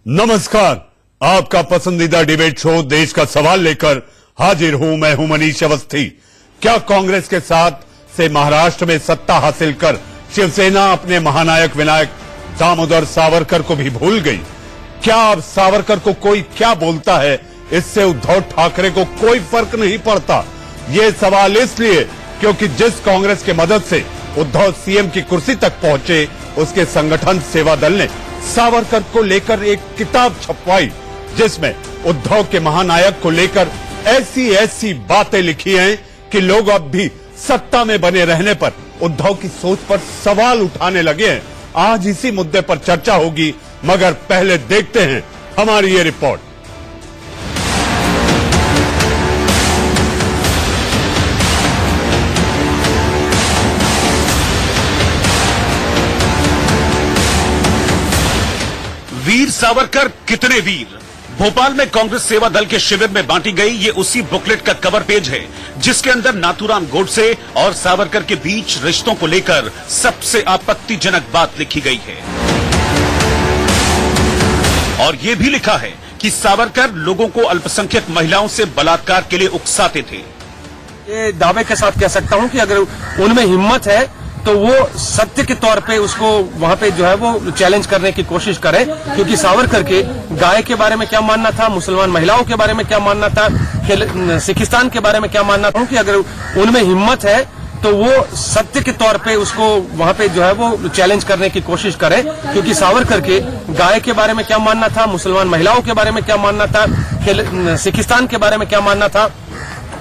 नमस्कार, आपका पसंदीदा डिबेट शो देश का सवाल लेकर हाजिर हूं। मैं हूं मनीष अवस्थी। क्या कांग्रेस के साथ से महाराष्ट्र में सत्ता हासिल कर शिवसेना अपने महानायक विनायक दामोदर सावरकर को भी भूल गई? क्या अब सावरकर को कोई क्या बोलता है इससे उद्धव ठाकरे को कोई फर्क नहीं पड़ता? ये सवाल इसलिए क्योंकि जिस कांग्रेस की मदद से उद्धव सीएम की कुर्सी तक पहुंचे, उसके संगठन सेवा दल ने सावरकर को लेकर एक किताब छपवाई जिसमें उद्धव के महानायक को लेकर ऐसी ऐसी बातें लिखी हैं कि लोग अब भी सत्ता में बने रहने पर उद्धव की सोच पर सवाल उठाने लगे हैं। आज इसी मुद्दे पर चर्चा होगी, मगर पहले देखते हैं हमारी ये रिपोर्ट। वीर सावरकर कितने वीर, भोपाल में कांग्रेस सेवा दल के शिविर में बांटी गई ये उसी बुकलेट का कवर पेज है जिसके अंदर नाथूराम गोडसे और सावरकर के बीच रिश्तों को लेकर सबसे आपत्तिजनक बात लिखी गई है। और ये भी लिखा है कि सावरकर लोगों को अल्पसंख्यक महिलाओं से बलात्कार के लिए उकसाते थे। ये दावे के साथ कह सकता हूं कि अगर उनमें हिम्मत है तो वो सत्य के तौर पे उसको वहां पे जो है वो चैलेंज करने की कोशिश करें, क्योंकि सावरकर के गाय के बारे में क्या मानना था, मुसलमान महिलाओं के बारे में क्या मानना था, सिखिस्तान के बारे में क्या मानना था, कि अगर उनमें हिम्मत है तो वो सत्य के तौर पे उसको वहां पे जो है वो चैलेंज करने की कोशिश करें, क्योंकि सावरकर के गाय के बारे में क्या मानना था, मुसलमान महिलाओं के बारे में क्या मानना था, सिखिस्तान के बारे में क्या मानना था,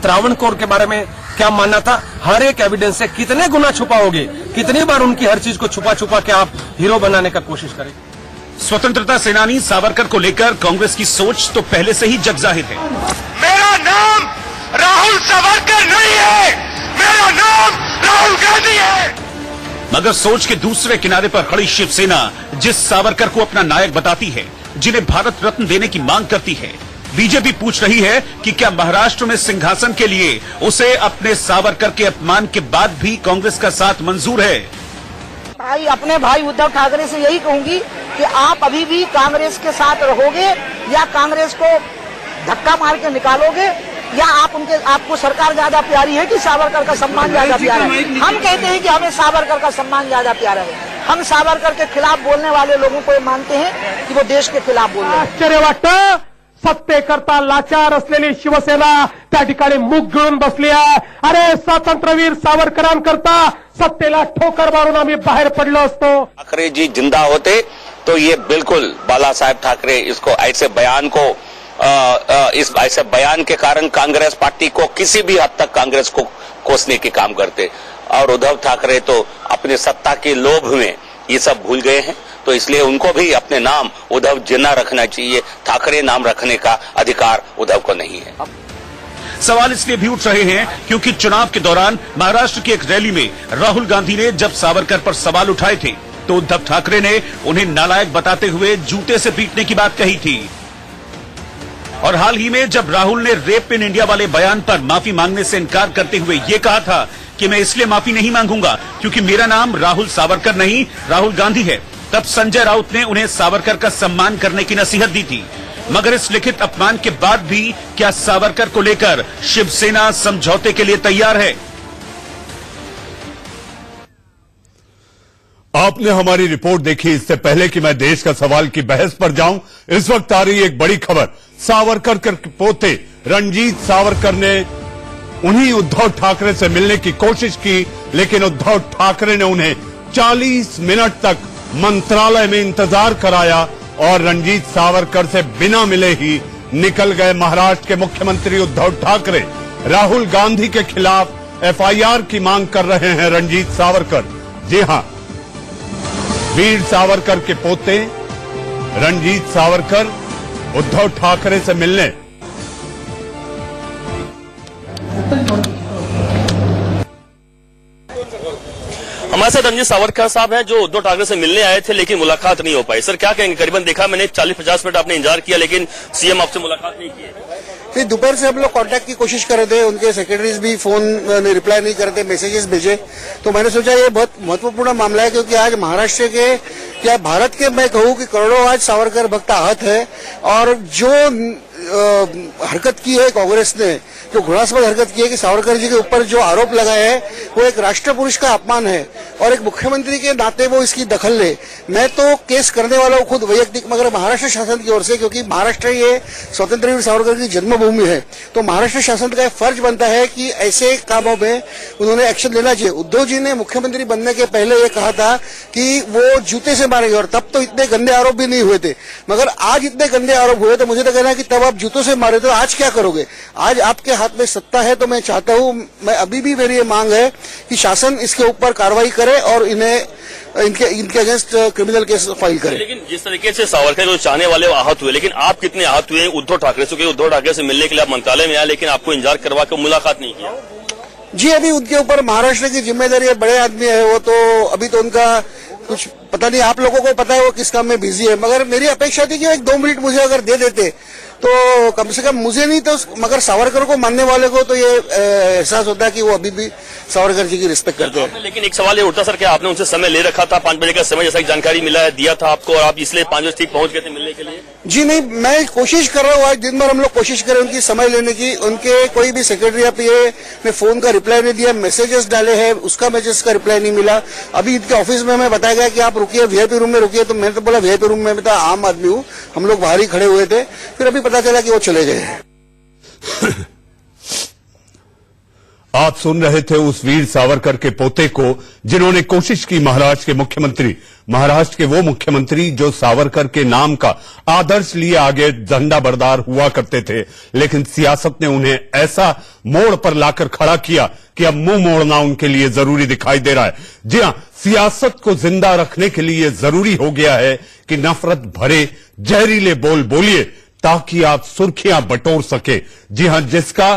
त्रावणकोर के बारे में क्या मानना था, हर एक एविडेंस से कितने गुना छुपाओगे, कितनी बार उनकी हर चीज को छुपा छुपा के आप हीरो बनाने का कोशिश करें। स्वतंत्रता सेनानी सावरकर को लेकर कांग्रेस की सोच तो पहले से ही जगजाहिर है। मेरा नाम राहुल सावरकर नहीं है, मेरा नाम राहुल गांधी है। मगर सोच के दूसरे किनारे पर खड़ी शिवसेना जिस सावरकर को अपना नायक बताती है, जिन्हें भारत रत्न देने की मांग करती है, बीजेपी पूछ रही है कि क्या महाराष्ट्र में सिंहासन के लिए उसे अपने सावरकर के अपमान के बाद भी कांग्रेस का साथ मंजूर है? भाई, अपने भाई उद्धव ठाकरे से यही कहूंगी कि आप अभी भी कांग्रेस के साथ रहोगे या कांग्रेस को धक्का मार के निकालोगे, या आपको सरकार ज्यादा प्यारी है कि सावरकर का सम्मान ज्यादा प्यारा है? हम कहते हैं कि हमें सावरकर का सम्मान ज्यादा प्यारा है। हम सावरकर के खिलाफ बोलने वाले लोगों को मानते हैं कि वो देश के खिलाफ बोल रहे हैं। आश्चर्य वाटतं, सत्तेकरता लाचार असलेली शिवसेना त्या ठिकाणी मुख गिळून बसली आहे। अरे स्वातंत्र्यवीर सावरकरांकरता सत्तेला ठोकर मारून आम्ही बाहेर पडलो असतो। ठाकरे जी जिंदा होते तो ये बिल्कुल बाला साहेब ठाकरे इसको ऐसे बयान को इस ऐसे बयान के कारण कांग्रेस पार्टी को किसी भी हद तक कांग्रेस को कोसने के काम करते, और उद्धव ठाकरे तो अपने सत्ता के लोभ में ये सब भूल गए हैं। तो इसलिए उनको भी अपने नाम उद्धव जिन्ना रखना चाहिए, ठाकरे नाम रखने का अधिकार उद्धव को नहीं है। सवाल इसलिए भी उठ रहे हैं क्योंकि चुनाव के दौरान महाराष्ट्र की एक रैली में राहुल गांधी ने जब सावरकर पर सवाल उठाए थे तो उद्धव ठाकरे ने उन्हें नालायक बताते हुए जूते से पीटने की बात कही थी। और हाल ही में जब राहुल ने रेप इन इंडिया वाले बयान पर माफी मांगने से इनकार करते हुए ये कहा था कि मैं इसलिए माफी नहीं मांगूंगा क्योंकि मेरा नाम राहुल सावरकर नहीं राहुल गांधी है, तब संजय राउत ने उन्हें सावरकर का सम्मान करने की नसीहत दी थी। मगर इस लिखित अपमान के बाद भी क्या सावरकर को लेकर शिवसेना समझौते के लिए तैयार है? आपने हमारी रिपोर्ट देखी। इससे पहले कि मैं देश का सवाल की बहस पर जाऊं, इस वक्त आ रही एक बड़ी खबर। सावरकर के पोते रणजीत सावरकर ने उन्हीं उद्धव ठाकरे से मिलने की कोशिश की, लेकिन उद्धव ठाकरे ने उन्हें 40 मिनट तक मंत्रालय में इंतजार कराया और रणजीत सावरकर से बिना मिले ही निकल गए। महाराष्ट्र के मुख्यमंत्री उद्धव ठाकरे राहुल गांधी के खिलाफ एफआईआर की मांग कर रहे हैं। रणजीत सावरकर, जी हां, वीर सावरकर के पोते रणजीत सावरकर उद्धव ठाकरे से मिलने हमारे साथ रणजीत सावरकर साहब हैं जो उद्धव ठाकरे से मिलने आए थे लेकिन मुलाकात नहीं हो पाई। सर क्या कहेंगे? करीबन देखा मैंने 40-50 मिनट आपने इंतजार किया लेकिन सीएम आपसे मुलाकात नहीं की है। फिर दोपहर से हम लोग कांटेक्ट की कोशिश कर रहे थे, उनके सेक्रेटरीज भी फोन रिप्लाई नहीं करते, मैसेजेस भेजे। तो मैंने सोचा ये बहुत महत्वपूर्ण मामला है, क्योंकि आज महाराष्ट्र के या भारत के मैं कहूँ कि करोड़ों आज सावरकर भक्त आहत है। और जो हरकत की है कांग्रेस ने, जो घृणास्पद हरकत की है कि सावरकर जी के ऊपर जो आरोप लगाए हैं वो एक राष्ट्र पुरुष का अपमान है, और एक मुख्यमंत्री के नाते वो इसकी दखल ले। मैं तो केस करने वाला हूँ खुद वैयक्तिक, मगर महाराष्ट्र शासन की ओर से, क्योंकि महाराष्ट्र ये स्वतंत्र वीर सावरकर की जन्मभूमि है, तो महाराष्ट्र शासन का फर्ज बनता है कि ऐसे कामों में उन्होंने एक्शन लेना चाहिए। उद्धव जी ने मुख्यमंत्री बनने के पहले ये कहा था कि वो जूते से मारेंगे, और तब तो इतने गंदे आरोप भी नहीं हुए थे, मगर आज इतने गंदे आरोप हुए तो मुझे तो कहना है कि तब आप जूतों से मारे तो आज क्या करोगे। आज आपके हाथ में सत्ता है, तो मैं चाहता हूं, मैं अभी भी मेरी ये मांग है कि शासन इसके ऊपर कार्रवाई करे और इन्हें इनके अगेंस्ट क्रिमिनल केस फाइल करे। लेकिन जिस तरीके से सावरकर जो चाहने वाले वो आहत हुए, लेकिन आप कितने आहत हुए उद्धव ठाकरे से? उद्धव ठाकरे से मिलने के लिए आप मंत्रालय में आए, लेकिन आपको इंतजार करवा कर मुलाकात नहीं किया। जी, अभी उनके ऊपर महाराष्ट्र की जिम्मेदारी है, बड़े आदमी है वो, तो अभी तो उनका कुछ पता नहीं, आप लोगों को पता है वो किस काम में बिजी है। मगर मेरी अपेक्षा थी कि 1-2 मिनट मुझे अगर दे देते तो कम से कम मुझे नहीं तो मगर सावरकर को मानने वाले को तो ये एहसास होता है कि वो अभी भी सावरकर जी की रिस्पेक्ट करते हैं। लेकिन एक सवाल ये उठता सर, क्या आपने उनसे समय ले रखा था? 5 बजे का समय जैसा जानकारी मिला है दिया था आपको, और आप इसलिए 5 बजे ठीक पहुंच गए थे मिलने के लिए? जी नहीं, मैं कोशिश कर रहा हूँ, आज दिन भर हम लोग कोशिश करें उनकी समय लेने की। उनके कोई भी सेक्रेटरी या पीए ने फोन का रिप्लाई नहीं दिया, मैसेजेस डाले हैं, उसका मैसेज का रिप्लाई नहीं मिला। अभी इनके ऑफिस में हमें बताया गया कि आप रुकिए, वीआईपी रूम में रुकिए, तो मैंने तो बोला वीआईपी रूम में, मैं तो आम आदमी हूँ, हम लोग बाहर ही खड़े हुए थे। फिर अभी पता चला कि वो चले गए। आप सुन रहे थे उस वीर सावरकर के पोते को, जिन्होंने कोशिश की महाराष्ट्र के वो मुख्यमंत्री जो सावरकर के नाम का आदर्श लिए आगे झंडा बरदार हुआ करते थे, लेकिन सियासत ने उन्हें ऐसा मोड़ पर लाकर खड़ा किया कि अब मुंह मोड़ना उनके लिए जरूरी दिखाई दे रहा है। जी हां, सियासत को जिंदा रखने के लिए जरूरी हो गया है कि नफरत भरे जहरीले बोल बोलिए, ताकि आप सुर्खियां बटोर सके। जी हां, जिसका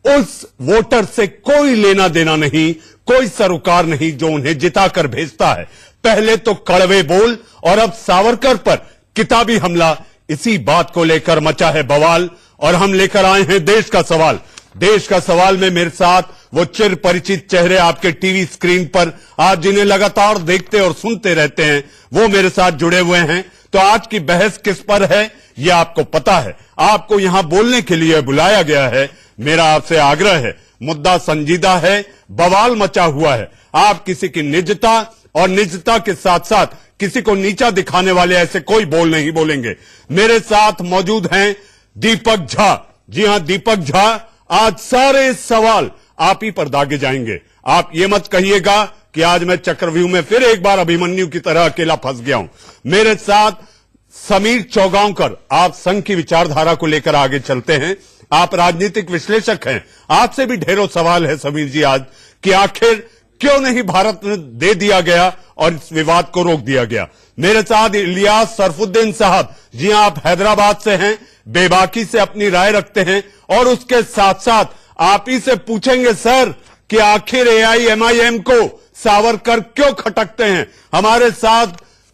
उस वोटर से कोई लेना देना नहीं, कोई सरोकार नहीं जो उन्हें जिताकर भेजता है। पहले तो कड़वे बोल और अब सावरकर पर किताबी हमला, इसी बात को लेकर मचा है बवाल। और हम लेकर आए हैं देश का सवाल। देश का सवाल में मेरे साथ वो चिर परिचित चेहरे आपके टीवी स्क्रीन पर आप जिन्हें लगातार देखते और सुनते रहते हैं, वो मेरे साथ जुड़े हुए हैं। तो आज की बहस किस पर है ये आपको पता है, आपको यहां बोलने के लिए बुलाया गया है। मेरा आपसे आग्रह है, मुद्दा संजीदा है, बवाल मचा हुआ है। आप किसी की निजता और निजता के साथ साथ किसी को नीचा दिखाने वाले ऐसे कोई बोल नहीं बोलेंगे। मेरे साथ मौजूद हैं दीपक झा। जी हां, दीपक झा, आज सारे सवाल आप ही पर दागे जाएंगे। आप ये मत कहिएगा कि आज मैं चक्रव्यूह में फिर एक बार अभिमन्यु की तरह अकेला फंस गया हूं। मेरे साथ समीर चौगांवकर, आप संघ की विचारधारा को लेकर आगे चलते हैं, आप राजनीतिक विश्लेषक हैं। आपसे भी ढेरों सवाल है समीर जी आज, कि आखिर क्यों नहीं भारत में दे दिया गया और इस विवाद को रोक दिया गया। मेरे साथ इलियास सरफुद्दीन साहब, जी हां, आप हैदराबाद से हैं, बेबाकी से अपनी राय रखते हैं, और उसके साथ साथ आप ही से पूछेंगे सर कि आखिर एआईएमआईएम को सावरकर क्यों खटकते हैं। हमारे साथ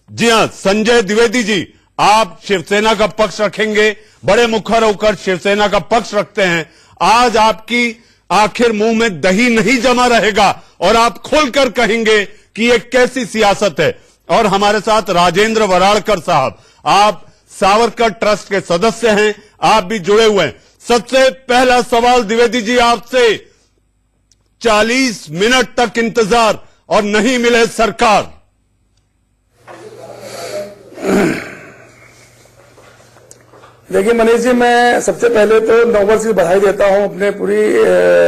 जी हां संजय द्विवेदी जी, आप शिवसेना का पक्ष रखेंगे, बड़े मुखर होकर शिवसेना का पक्ष रखते हैं। आज आपकी आखिर मुंह में दही नहीं जमा रहेगा और आप खोलकर कहेंगे कि ये कैसी सियासत है। और हमारे साथ राजेंद्र वराड़कर साहब, आप सावरकर ट्रस्ट के सदस्य हैं, आप भी जुड़े हुए हैं। सबसे पहला सवाल द्विवेदी जी आपसे, 40 मिनट तक इंतजार और नहीं मिले सरकार। देखिए मनीष जी, मैं सबसे पहले तो नववर्ष की बधाई देता हूं अपने पूरी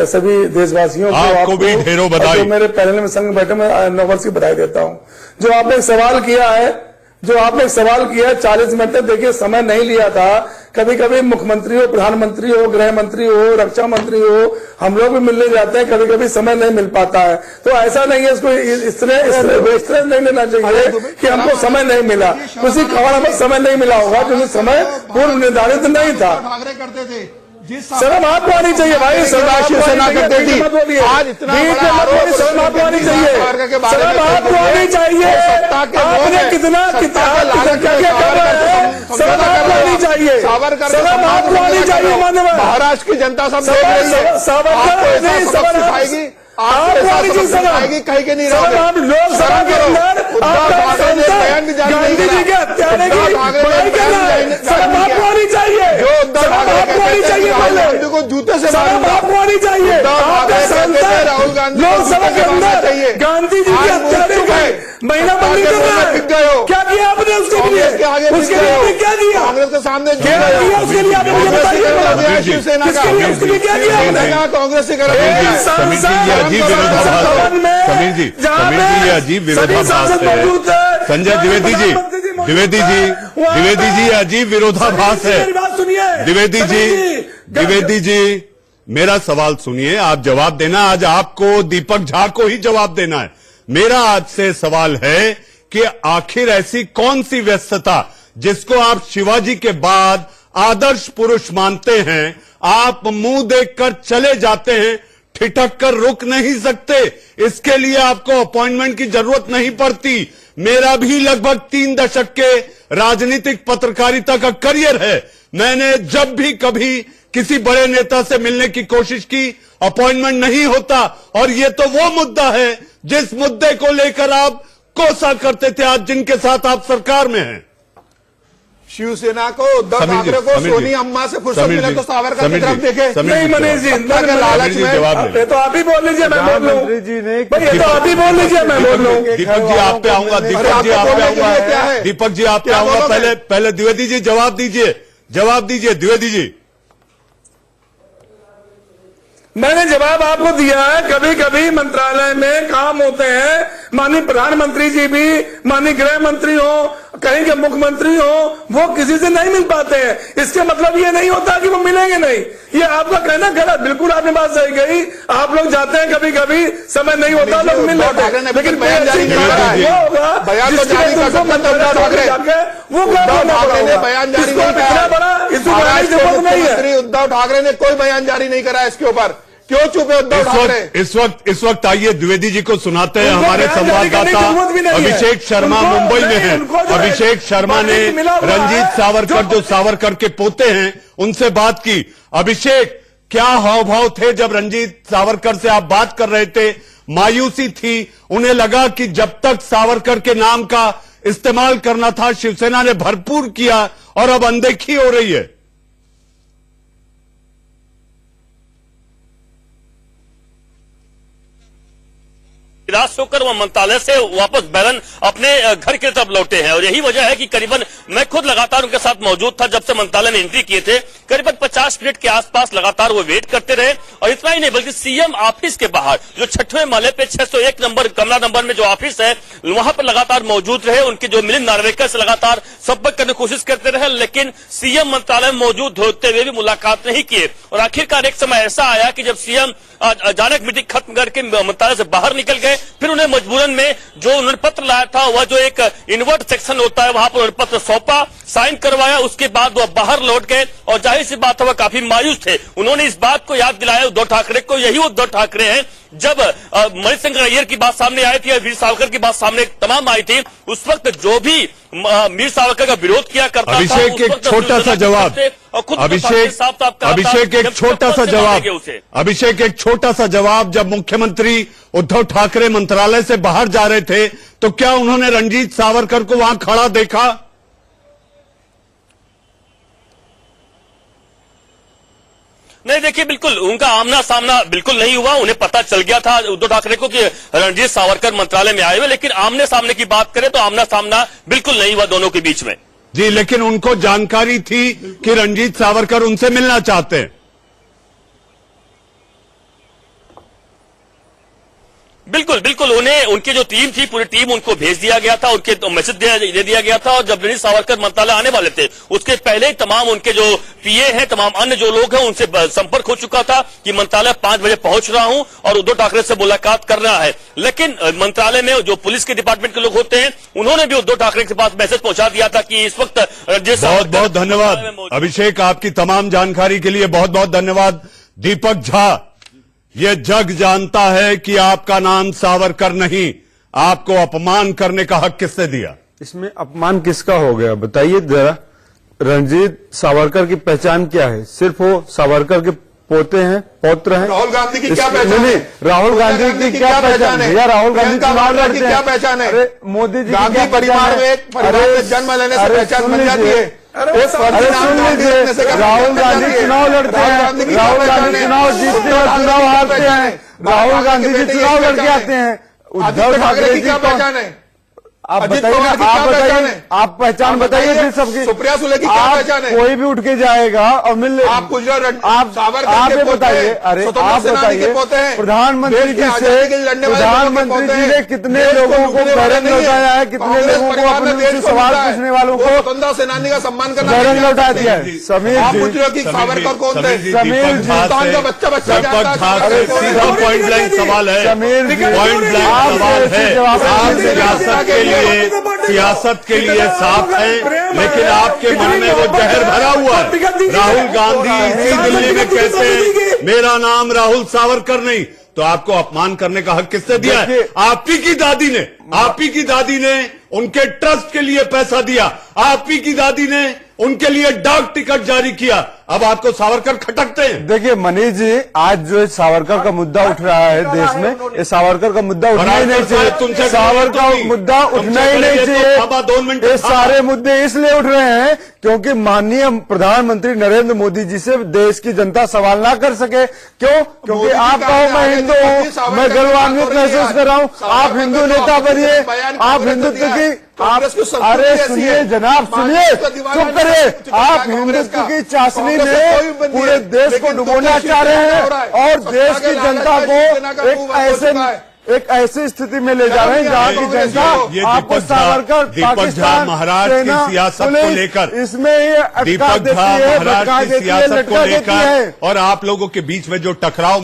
सभी देशवासियों को। आपको भी ढेरों बधाई। जो मेरे पैनल में संग बैठे, मैं नववर्ष की बधाई देता हूं। जो आपने एक सवाल किया है 40 मिनट तक, देखिए समय नहीं लिया था। कभी कभी मुख्यमंत्री हो, प्रधानमंत्री हो, गृह मंत्री हो, रक्षा मंत्री हो, हम लोग भी मिलने जाते हैं, कभी कभी समय नहीं मिल पाता है। तो ऐसा नहीं है, इसको इस तरह नहीं लेना चाहिए कि हमको समय नहीं मिला। किसी कारण में समय नहीं मिला होगा, क्योंकि समय पूर्व निर्धारित नहीं था। करते थे, शर्म आपको आनी चाहिए भाई, शिवसेना करते थी, आज इतना शर्म आपको आनी चाहिए, शर्म आपको आनी चाहिए। आपने कितना शर्म आपको आनी चाहिए, सावरकर शर्म आपको आनी चाहिए माननीय महाराष्ट्र की जनता सब देख रही है, सावरकर नहीं सिखाएगी, आएगी कहीं के नहीं रहोगे। आप लोकसभा के अंदर गांधी जी के हत्यारे की बुराई कर रहा है, शर्म आपको आनी चाहिए, जो उद्धव ठाकरे को जूते से शर्म आपको आनी चाहिए। राहुल गांधी लोकसभा के अंदर गांधी जी के हत्यारे की महिला मंत्री कर रहा है, क्या किया आपने उसके लिए? उसके लिए आपने क्या दिया? कांग्रेस के सामने क्या किया उसके लिए आपने मुझे बताइए, शिवसेना उसके लिए क्या किया आपने? कांग्रेस से अजीब विरोधाभास है। संजय द्विवेदी जी अजीब विरोधाभास है। द्विवेदी जी मेरा सवाल सुनिए, आप जवाब देना। आज आपको दीपक झा को ही जवाब देना है। मेरा आज से सवाल है कि आखिर ऐसी कौन सी व्यस्तता जिसको आप शिवाजी के बाद आदर्श पुरुष मानते हैं, आप मुंह देखकर चले जाते हैं, ठिठक कर रुक नहीं सकते। इसके लिए आपको अपॉइंटमेंट की जरूरत नहीं पड़ती। मेरा भी लगभग 3 दशक के राजनीतिक पत्रकारिता का करियर है। मैंने जब भी कभी किसी बड़े नेता से मिलने की कोशिश की, अपॉइंटमेंट नहीं होता। और ये तो वो मुद्दा है जिस मुद्दे को लेकर आप कोसा करते थे आज जिनके साथ आप सरकार में हैं। शिवसेना को, उद्धव ठाकरे को सोनी अम्मा से फुर्सत मिले तो सावरकर की तरफ देखे। नहीं मनीष जी, लालच में ये तो आप ही बोल लीजिए, मैं बोल लूं। ये तो आप ही बोल लीजिए, मैं बोल लूं। दीपक जी आप पे आऊंगा, दीपक जी आप पे आऊंगा, दीपक जी आप पे आऊंगा। पहले द्विवेदी जी जवाब दीजिए, द्विवेदी जी। मैंने जवाब आपको दिया है। कभी कभी मंत्रालय में काम होते हैं, माननीय प्रधानमंत्री जी भी, माननीय गृह मंत्री हो, कहीं के मुख्यमंत्री हो, वो किसी से नहीं मिल पाते हैं। इसके मतलब ये नहीं होता कि वो मिलेंगे नहीं। ये आपका कहना गलत, बिल्कुल आपने बात सही कही। आप लोग जाते हैं, कभी कभी समय नहीं होता, लोग मिल लेते हैं, लेकिन बयान जारी नहीं करा है। बयान तो जारी कर सकते उद्धव ठाकरे, वो ने बयान जारी नहीं करा। मुख्यमंत्री उद्धव ठाकरे ने कोई बयान जारी नहीं करा इसके ऊपर। क्यों चुप है उद्धव ठाकरे? इस वक्त आइए द्विवेदी जी को सुनाते हैं। हमारे संवाददाता अभिषेक शर्मा मुंबई में हैं। अभिषेक शर्मा ने रंजीत सावरकर, जो सावरकर के पोते हैं, उनसे बात की। अभिषेक, क्या हाव भाव थे जब रंजीत सावरकर से आप बात कर रहे थे? मायूसी थी, उन्हें लगा कि जब तक सावरकर के नाम का इस्तेमाल करना था शिवसेना ने भरपूर किया और अब अनदेखी हो रही है। निराश होकर वह मंत्रालय से वापस बैरन अपने घर की तरफ लौटे हैं और यही वजह है कि करीबन मैं खुद लगातार उनके साथ मौजूद था जब से मंत्रालय ने एंट्री किए थे। करीबन 50 मिनट के आसपास लगातार वो वेट करते रहे और इतना ही नहीं बल्कि सीएम ऑफिस के बाहर जो 6वें माले पे 601 नंबर कमरा नंबर में जो ऑफिस है वहां पर लगातार मौजूद रहे। उनके जो मिलिंद नार्वेकर से लगातार संपर्क करने की कोशिश करते रहे, लेकिन सीएम मंत्रालय में मौजूद होते हुए भी मुलाकात नहीं किए। और आखिरकार एक समय ऐसा आया कि जब सीएम अचानक मीटिंग खत्म करके मंत्रालय से बाहर निकल गए, फिर उन्हें मजबूरन में जो उन्होंने पत्र लाया था वह जो एक इन्वर्ट सेक्शन होता है वहां पर उन्होंने पत्र सौंपा, साइन करवाया, उसके बाद वह बाहर लौट गए और जाहिर सी बात है वह काफी मायूस थे। उन्होंने इस बात को याद दिलाया उद्धव ठाकरे को, यही उद्धव ठाकरे हैं जब मणिशंकर अय्यर की बात सामने आई थी, वीर सावरकर की बात सामने तमाम आई थी, उस वक्त जो भी मीर सावरकर का विरोध किया करता था। अभिषेक एक छोटा सा जवाब, अभिषेक एक छोटा सा जवाब, अभिषेक एक छोटा सा जवाब। जब मुख्यमंत्री उद्धव ठाकरे मंत्रालय से बाहर जा रहे थे तो क्या उन्होंने रंजीत सावरकर को वहां खड़ा देखा? नहीं, देखिए बिल्कुल उनका आमना सामना बिल्कुल नहीं हुआ। उन्हें पता चल गया था उद्धव ठाकरे को कि रणजीत सावरकर मंत्रालय में आए हुए, लेकिन आमने सामने की बात करें तो आमना सामना बिल्कुल नहीं हुआ दोनों के बीच में। जी, लेकिन उनको जानकारी थी कि रंजीत सावरकर उनसे मिलना चाहते हैं। बिल्कुल बिल्कुल, उन्हें उनकी जो टीम थी पूरी टीम उनको भेज दिया गया था, उनके तो मैसेज दे दिया गया था। और जब रणजीत सावरकर मंत्रालय आने वाले थे उसके पहले ही तमाम उनके जो पीए हैं, तमाम अन्य जो लोग हैं उनसे संपर्क हो चुका था कि मंत्रालय 5 बजे पहुंच रहा हूं और उद्धव ठाकरे से मुलाकात कर रहा है। लेकिन मंत्रालय में जो पुलिस के डिपार्टमेंट के लोग होते हैं उन्होंने भी उद्धव ठाकरे के पास मैसेज पहुंचा दिया था कि इस वक्त बहुत बहुत धन्यवाद अभिषेक, आपकी तमाम जानकारी के लिए बहुत बहुत धन्यवाद। दीपक झा, ये जग जानता है कि आपका नाम सावरकर नहीं, आपको अपमान करने का हक किसने दिया? इसमें अपमान किसका हो गया बताइए जरा। रंजीत, सावरकर की पहचान क्या है? सिर्फ वो सावरकर के पोते हैं, पौत्र हैं। राहुल गांधी की क्या पहचान है? राहुल गांधी की क्या पहचान है? भैया राहुल गांधी चुनाव लड़ते हैं, क्या पहचान है? अरे मोदी जी गांधी परिवार में जन्म लेने से पहचान बन जाती है। अरे सुन लीजिए, राहुल गांधी चुनाव लड़ते हैं, राहुल गांधी चुनाव जीतते हैं, चुनाव हारते हैं, राहुल गांधी जी चुनाव लड़के आते हैं। उद्धव ठाकरे की क्या पहचान है? आप बताइए, आप पहचान बताइए फिर सबकी। सुप्रिया सुले की क्या पहचान है? कोई भी उठ के जाएगा और मिल आप गुजरात आप बताइए, अरे आप बताइए, प्रधानमंत्री जी ने कितने लोगों को बैरन लौटाया है, कितने लोगों को अपने सवाल पूछने वालों को स्वतंत्रता सेनानी का सम्मान करना बैरन लौटा दिया है। समीर जी, सावरकर कौन थे? समीर जी का बच्चा सीधा पॉइंट ब्लैंक सवाल है, समीर जी, पॉइंट ब्लैंक सवाल है। सियासत के लिए साफ है, लेकिन आपके मन में वो जहर भरा हुआ है। राहुल गांधी इसी दिल्ली में कहते हैं मेरा नाम राहुल सावरकर नहीं, तो आपको अपमान करने का हक किसने दिया है? आप ही की दादी ने उनके ट्रस्ट के लिए पैसा दिया, आप ही की दादी ने उनके लिए डाक टिकट जारी किया। अब आपको सावरकर खटकते हैं। देखिए मनीष जी, आज जो सावरकर का मुद्दा उठ रहा है देश में, ये सावरकर का मुद्दा उठना ही नहीं चाहिए। सावरकर का मुद्दा उठना ही नहीं चाहिए। ये सारे मुद्दे इसलिए उठ रहे हैं क्योंकि माननीय प्रधानमंत्री नरेंद्र मोदी जी से देश की जनता सवाल ना कर सके। क्यों? क्योंकि आप कहो मैं हिंदू हूँ, मैं गर्वान्वित महसूस कर रहा हूँ, आप हिंदू नेता बनिए, आप हिंदुत्व की अरे सुनिए जनाब, सुनिए, चुप करिए। आप हिंदुत्व की चाशनी में पूरे देश को डुबोना चाह रहे हैं और देश की जनता को एक ऐसी स्थिति में ले जा रहे हैं जहाँ की जनता आपको सावरकर, पाकिस्तान, महाराष्ट्र की सियासत को लेकर, इसमें ये दीपक झा महाराष्ट्र की सियासत को लेकर और आप लोगों के बीच में जो टकराव,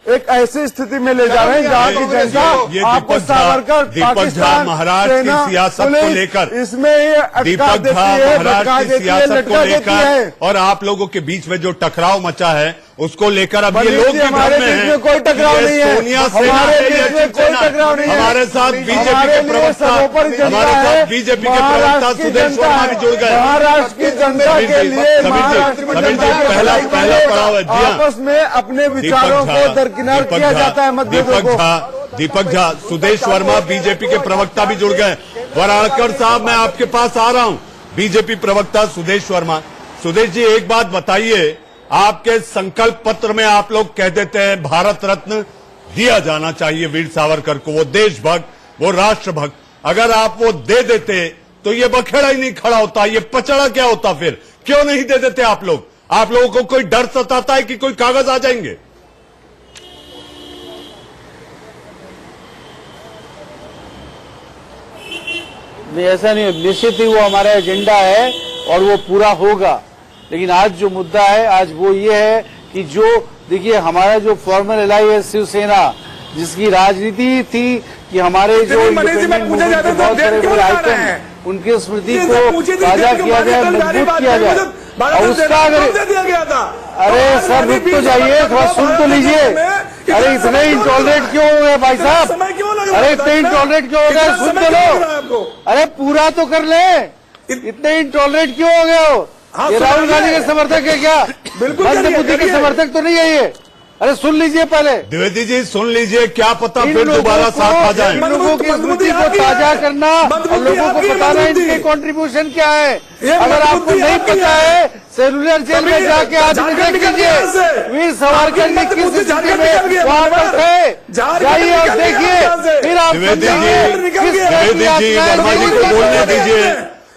एक ऐसी स्थिति में ले जा रहे हैं जहाँ की जनता आपको सावरकर, पाकिस्तान, महाराष्ट्र की सियासत को लेकर, इसमें ये दीपक झा महाराष्ट्र की सियासत को लेकर और आप लोगों के बीच में जो टकराव मचा है उसको लेकर अब ये लोग हमारे बीच में कोई टकराव नहीं है, हमारे बीच में कोई टकराव नहीं है। हमारे साथ बीजेपी के प्रवक्ता, हमारे साथ बीजेपी के प्रवक्ता सुदेश वर्मा भी जुड़ गए। महाराष्ट्र की जनता के लिए पहला पड़ाव है। आपस में अपने विचारों को दरकिनार किया जाता है मतभेदों को। दीपक झा, सुदेश वर्मा बीजेपी के प्रवक्ता भी जुड़ गए। वराड़कर साहब, मैं आपके पास आ रहा हूँ। बीजेपी प्रवक्ता सुदेश वर्मा, सुदेश जी एक बात बताइए, आपके संकल्प पत्र में आप लोग कह देते हैं भारत रत्न दिया जाना चाहिए वीर सावरकर को, वो देशभक्त, वो राष्ट्रभक्त। अगर आप वो दे देते तो ये बखेड़ा ही नहीं खड़ा होता, ये पचड़ा क्या होता? फिर क्यों नहीं दे देते आप लोग? आप लोगों को कोई डर सताता है कि कोई कागज आ जाएंगे? नहीं, ऐसा नहीं, निश्चित ही वो हमारा एजेंडा है और वो पूरा होगा। लेकिन आज जो मुद्दा है, आज वो ये है कि जो देखिए हमारा जो फॉर्मल एलाई है शिवसेना, जिसकी राजनीति थी कि हमारे जो बहुत बड़े आइटम हैं उनकी स्मृति को ताजा किया जाए, मजबूत किया जाए, और उसका अरे सर रुक तो जाइए, थोड़ा सुन तो लीजिए। अरे इतने इंटॉलरेट क्यों हो गए भाई साहब? अरे इतने इंटॉलरेट क्यों हो गए? सुन तो लो, अरे पूरा तो कर ले। इतने इंटॉलरेट क्यों हो गए हो? ये राहुल गांधी के समर्थक है क्या? बिल्कुल बुद्धि के समर्थक तो नहीं है ये। अरे सुन लीजिए पहले, द्विवेदी जी सुन लीजिए, क्या पता फिर दोबारा साथ आ जाए। इन लोगों की स्मृति को ताजा करना और लोगों को बताना इनके कंट्रीब्यूशन क्या है। अगर आपको नहीं पता है, सेलुलर जेल में जाके आज देख लीजिए वीर सावरकर जी किस स्थिति में वहां पर थे, जाइए और देखिए, फिर आप द्विवेदी जी वर्मा जी को बोलने दीजिए,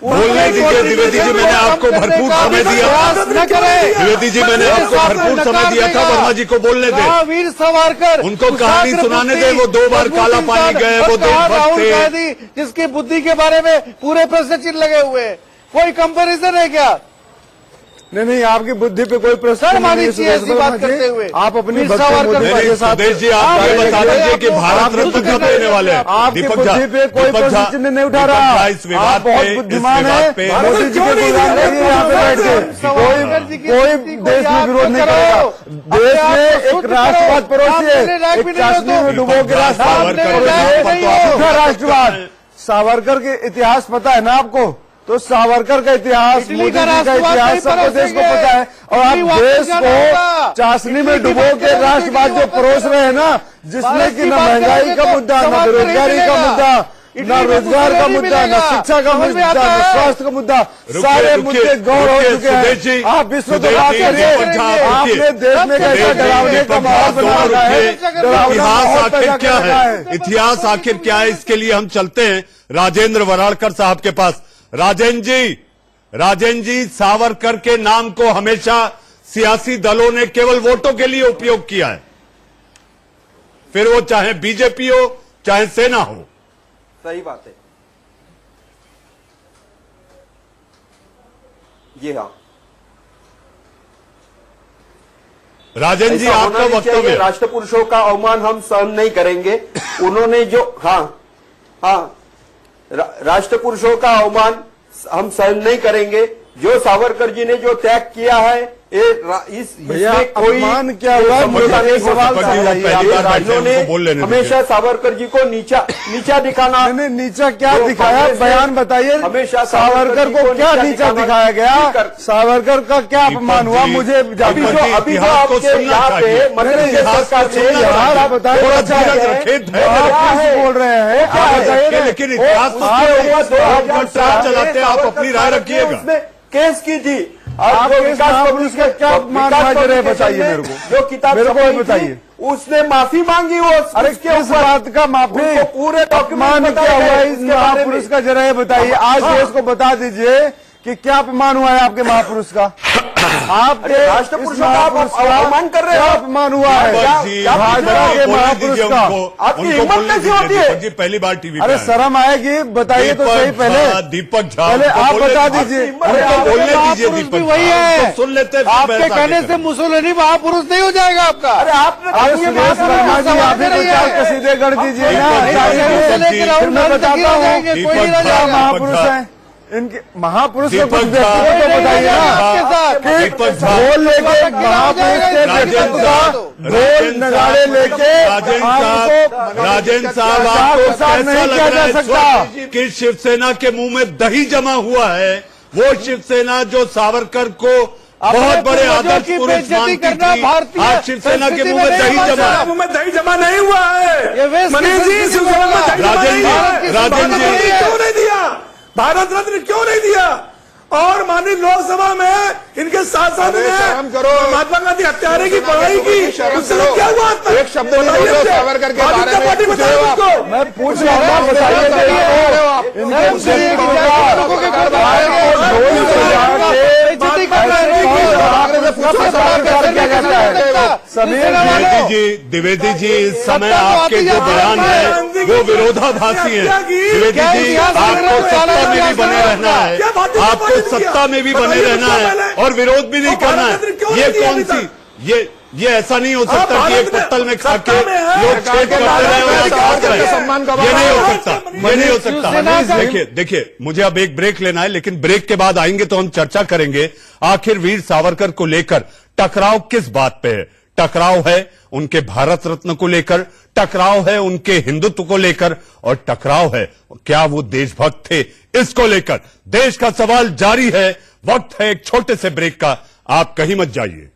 बोलने दीजिए। द्विवेदी जी मैंने आपको भरपूर समय दिया था, द्विवेदी जी मैंने आपको भरपूर समय दिया था, वर्मा जी को बोलने दे। वीर सावरकर उनको कहानी सुनाने दे, वो 2 बार काला पानी गए, वो देशभक्त थे। जिसकी बुद्धि के बारे में पूरे प्रश्न चिन्ह लगे हुए, कोई कंपैरिजन है क्या? नहीं, आपकी बुद्धि पे कोई प्रश्न नहीं है। ऐसी बात करते हुए आप अपनी सुदेश जी आप ये बता दीजिए कि भारत रत्न कब देने वाले हैं? आपकी बुद्धि पे कोई प्रश्न चिन्ह नहीं उठा रहा। इस विवाद बहुत बुद्धिमान है, मोदी जी के गुलाम रहिए यहाँ पे बैठ के। कोई देश में विरोध नहीं करेगा। देश में एक राष्ट्रवाद परोसिए, एक चाशनी में डुबो के राष्ट्रवाद, राष्ट्रवाद। सावरकर के इतिहास पता है ना आपको? तो सावरकर का इतिहास, मोदी जी का इतिहास सबको देश को पता है। और आप देश को चाशनी में डुबो के राष्ट्रवाद जो परोस रहे हैं ना, जिसमें कि न महंगाई का मुद्दा, न बेरोजगारी का मुद्दा, न रोजगार का मुद्दा, न शिक्षा का मुद्दा, न स्वास्थ्य का मुद्दा, सारे मुद्दे गौर हो चुके हैं। आप विश्व को बात करिए, आपने देश में कैसा डरावने का माहौल बना रखा है। इतिहास आखिर क्या है, इतिहास आखिर क्या है, इसके लिए हम चलते हैं राजेंद्र वराड़कर साहब के पास। राजेंद्र जी, सावरकर के नाम को हमेशा सियासी दलों ने केवल वोटों के लिए उपयोग किया है, फिर वो चाहे बीजेपी हो चाहे सेना हो। सही बात है ये। हाँ राजेंद्र जी, आपका वक्तव्य। राष्ट्र पुरुषों का अवमान हम सहन नहीं करेंगे। उन्होंने जो राष्ट्र पुरुषों का अवमान हम सहन नहीं करेंगे। जो सावरकर जी ने जो त्याग किया है, इसमें कोई क्या हुआ, हमेशा सावरकर जी को नीचा दिखाना। नीचा क्या दिखाया, बयान बताइए। हमेशा सावरकर को क्या नीचा दिखाया गया, सावरकर का क्या अपमान हुआ, मुझे अभी जो आपके यहाँ पे बोल रहे हैं, लेकिन इतिहास चलाते आप अपनी राय रखिएगा। केस की थी आप विकास का क्या बताइए मेरे को, जो किताब बताइए। उसने माफी मांगी। वो अरे किस बात का माफी, पूरे अपमान क्या हुआ इस महापुरुष का, जरा ये बताइए। आज देश को बता दीजिए कि क्या अपमान हुआ है आपके महापुरुष का। आपके राष्ट्र पुरुषों का अपमान कर रहे हो, अपमान हुआ है भाजपा के महापुरुष का। आपकी हिम्मत कैसी होती है? पहली बार टीवी। अरे शर्म आएगी, बताइए तो सही। पहले दीपक झा, पहले आप बता दीजिए। बोलने दीजिए दीपक, वही है, सुन लेते हैं। आपके कहने से मुसोलिनी महापुरुष नहीं हो जाएगा आपका। अरे आपने कसीदे गढ़ दीजिए ना, मैं बताता हूँ महापुरुष है इनके। महापुरुष को कुछ व्यक्तित्व तो बताइए ना, ढोल लेके महापुरुष के व्यक्तित्व का ढोल नगाड़े लेके राजेंद्र साहब, आपको कैसा लग रहा है कि शिवसेना के मुंह में दही जमा हुआ है? वो शिवसेना जो सावरकर को बहुत बड़े आदर्श पुरुष मानती थी, आज शिवसेना के मुंह में दही जमा। मुंह में दही जमा नहीं हुआ है मनीष जी। शिवसेना में राजेंद्र जी क्यों नहीं दिया, भारत रत्न क्यों नहीं दिया? और माननीय लोकसभा में इनके सांसद ने महात्मा गांधी हत्यारे की पढ़ाई की, उससे क्या हुआ? एक शब्द सावरकर के बारे में मैं पूछ रहा हूँ, द्विवेदी जी, इस समय आपके जो बयान है वो विरोधाभासी है। द्विवेदी जी, आपको सत्ता में भी बने रहना है, आपको सत्ता में भी बने रहना है और विरोध भी नहीं करना है। ये कौन सी, ये ऐसा नहीं हो सकता कि एक पत्तल में खाके लोग छेद करते रहे और काट रहे। ये नहीं हो सकता, ये नहीं हो सकता। देखिए, मुझे अब एक ब्रेक लेना है, लेकिन ब्रेक के बाद आएंगे तो हम चर्चा करेंगे आखिर वीर सावरकर को लेकर टकराव किस बात पे है। टकराव है उनके भारत रत्न को लेकर, टकराव है उनके हिंदुत्व को लेकर, और टकराव है क्या वो देशभक्त थे, इसको लेकर। देश का सवाल जारी है। वक्त है एक छोटे से ब्रेक का, आप कहीं मत जाइए।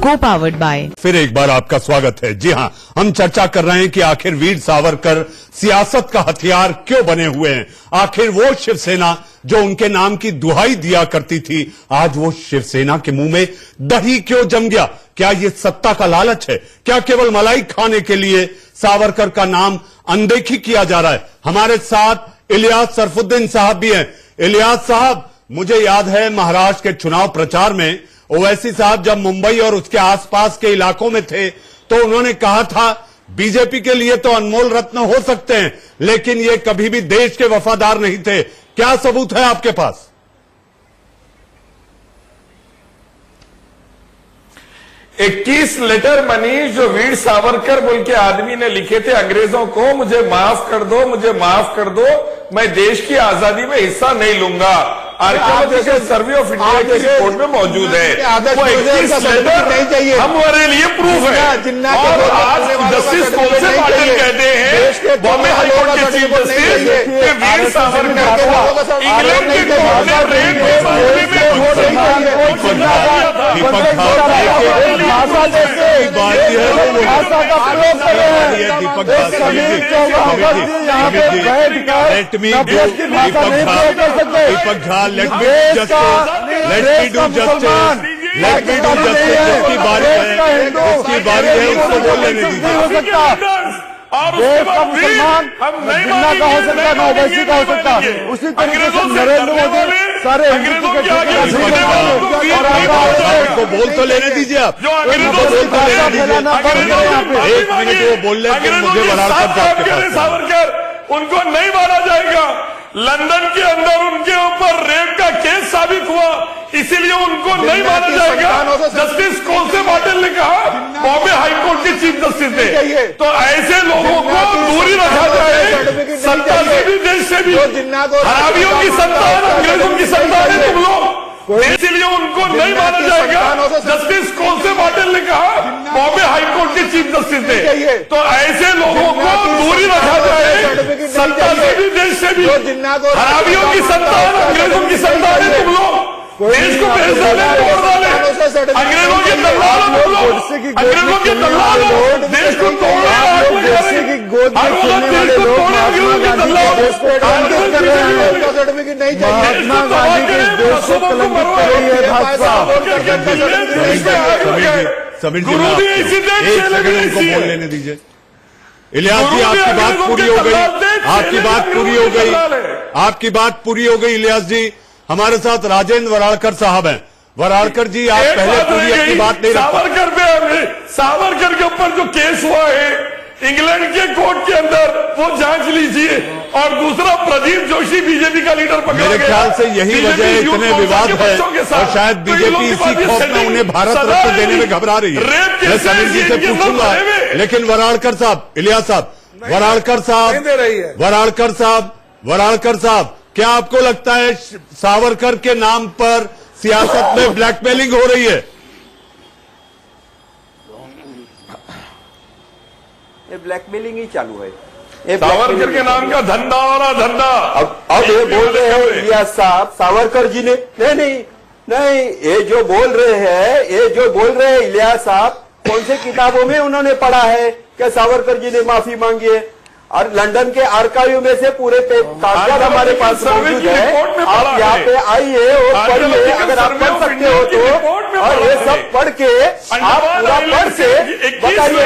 को-पावर्ड बाय। फिर एक बार आपका स्वागत है। जी हां, हम चर्चा कर रहे हैं कि आखिर वीर सावरकर सियासत का हथियार क्यों बने हुए हैं। आखिर वो शिवसेना जो उनके नाम की दुहाई दिया करती थी, आज वो शिवसेना के मुंह में दही क्यों जम गया? क्या ये सत्ता का लालच है? क्या केवल मलाई खाने के लिए सावरकर का नाम अनदेखी किया जा रहा है? हमारे साथ इलियास सरफुद्दीन साहब भी हैं। इलियास साहब, मुझे याद है महाराष्ट्र के चुनाव प्रचार में ओवैसी साहब जब मुंबई और उसके आसपास के इलाकों में थे तो उन्होंने कहा था बीजेपी के लिए तो अनमोल रत्न हो सकते हैं, लेकिन ये कभी भी देश के वफादार नहीं थे। क्या सबूत है आपके पास? 21 लेटर मनीष जो वीर सावरकर बोल के आदमी ने लिखे थे अंग्रेजों को, मुझे माफ कर दो, मुझे माफ कर दो, मैं देश की आजादी में हिस्सा नहीं लूंगा। आर्कियोलॉजी के सर्वे ऑफ इंडिया की रिपोर्ट में मौजूद है। वो 21 लेटर हमारे लिए प्रूफ है। और आज जस्टिस कौलसे पाटिल कहते हैं बॉम्बे हाईकोर्ट के चीफ जस्टिस कि वीर सावरकर को इंग्लैंड के कोर्ट ने रेप के मामले में Deepak Jha let me do justice जिसकी बारी है उसको बोल लेने दीजिए। और देश का मुसलमान जिन्ना का हो सकता है, ओवैसी का हो सकता है, उसी तरीके से नरेंद्र मोदी सारे हिंदू को बोल तो लेने दीजिए आप। एक मिनट वो बोल रहे हैं, मुझे सावरकर उनको नहीं मारा जाएगा। लंदन के अंदर उनके ऊपर रेप का केस साबित हुआ, इसीलिए उनको नहीं माना जाएगा। जस्टिस कौलसे पाटिल ने कहा, बॉम्बे हाईकोर्ट के चीफ जस्टिस ने, तो ऐसे लोगों को दूरी रखा जाए। सत्ता से भी देश से भी हरामियों की संतान, अंग्रेजों की संतान है तुम लोग, इसीलिए उनको नहीं माना जाएगा। जस्टिस कौलसे पाटिल ने कहा, बॉम्बे हाईकोर्ट के चीफ जस्टिस ने, तो ऐसे लोगों को दूरी रखा जाए। सत्ता से भी देश से भी हरामियों की संतान, अंग्रेजों की संतान है तुम लोग, देश को भेज डाले, तोड़ डाले। अंग्रेजों के दलाल हो तुम लोग, अंग्रेजों के दलाल हो, देश को तोड़े, महात्मा गांधी के देश को कलंकित कर रही है भाजपा। समीर जी उनको बोल लेने दीजिए। इलियास जी आपकी बात पूरी हो गई, आपकी बात पूरी हो गई, आपकी बात पूरी हो गई। इलियास जी हमारे साथ राजेंद्र वराड़कर साहब हैं। वराड़कर जी आप पहले पूरी अपनी बात नहीं रख सावरकर के ऊपर जो केस हुआ है इंग्लैंड के कोर्ट के अंदर, वो जांच लीजिए। और दूसरा प्रदीप जोशी बीजेपी का लीडर पकड़ा गया। मेरे ख्याल से यही वजह इतने विवाद है और शायद बीजेपी इसी खौफ में उन्हें भारत रत्न देने में घबरा रही है। मैं समीर जी से पूछूंगा, लेकिन वराड़कर साहब, इलियास साहब, वराड़कर साहब, क्या आपको लगता है सावरकर के नाम पर सियासत में ब्लैकमेलिंग हो रही है? ये ब्लैकमेलिंग ही चालू है। सावरकर के नाम का धंधा हो रहा धंधा। अब ये बोल रहे हैं इलियास साहब, सावरकर जी ने नहीं, ये जो बोल रहे हैं इलियास साहब, कौन से किताबों में उन्होंने पढ़ा है कि सावरकर जी ने माफी मांगी है? और लंदन के आर्काइव में से पूरे कागजात हमारे पास मौजूद है। आप यहाँ पे आइए और पढ़िए, अगर आप पढ़ सकते हो तो। और ये सब पढ़ के आप पूरा पढ़ के बताइए।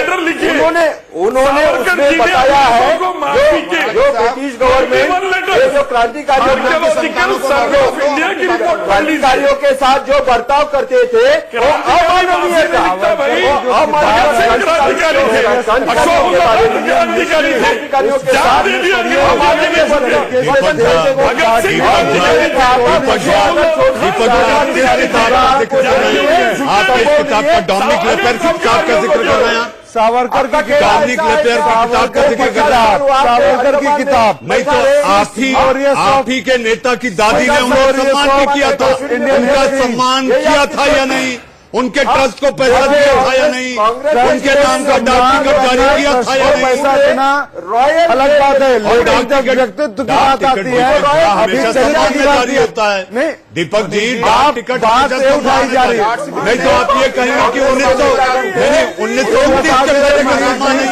उन्होंने उसमें बताया है जो ब्रिटिश गवर्नमेंट जो क्रांतिकारियों के साथ जो बर्ताव करते थे वो अमानवीय था। क्रांतिकारियों के साथ आप इस किताब का डोमिनिक लेपेर की किताब का जिक्र कर रहे हैं। सावरकर की डोमिनिक लेपेर की किताब का जिक्र कर रहे हैं। सावरकर की किताब नहीं तो आप ही के नेता की दादी ने उन्हें सम्मान भी किया था, उनका सम्मान किया था या नहीं? उनके ट्रस्ट को पैसा दिया था या नहीं? उनके नाम का डाक टिकट जारी किया था या नहीं? पैसा देना अलग बात है, लेकिन जब व्यक्तित्व की बात आती है हमेशा सम्मान में जारी होता है। नहीं दीपक जी, डाक टिकट बात उठाई जा रही है। नहीं तो आप ये कहेंगे कि 1929 के पहले का सम्मान है।